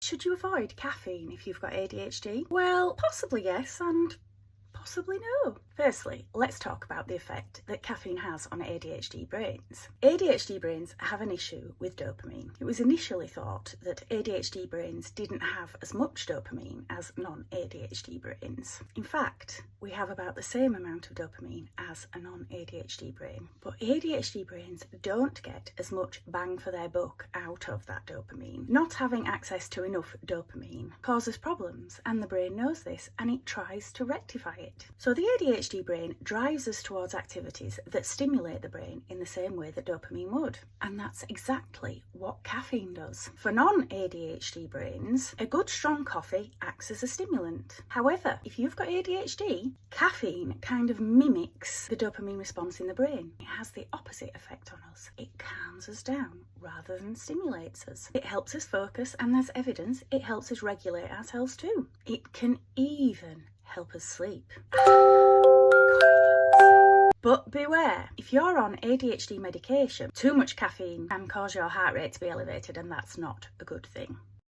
Should you avoid caffeine if you've got ADHD? Well, possibly yes and possibly no. Firstly, let's talk about the effect that caffeine has on ADHD brains. ADHD brains have an issue with dopamine. It was initially thought that ADHD brains didn't have as much dopamine as non-ADHD brains. In fact, we have about the same amount of dopamine as a non-ADHD brain. But ADHD brains don't get as much bang for their buck out of that dopamine. Not having access to enough dopamine causes problems, and the brain knows this and it tries to rectify it. So the ADHD brain drives us towards activities that stimulate the brain in the same way that dopamine would. And that's exactly what caffeine does. For non-ADHD brains, a good strong coffee acts as a stimulant. However, if you've got ADHD, caffeine kind of mimics the dopamine response in the brain. It has the opposite effect on us. It calms us down rather than stimulates us. It helps us focus, and there's evidence it helps us regulate ourselves too. It can even help us sleep. But beware, if you're on ADHD medication, too much caffeine can cause your heart rate to be elevated, and that's not a good thing.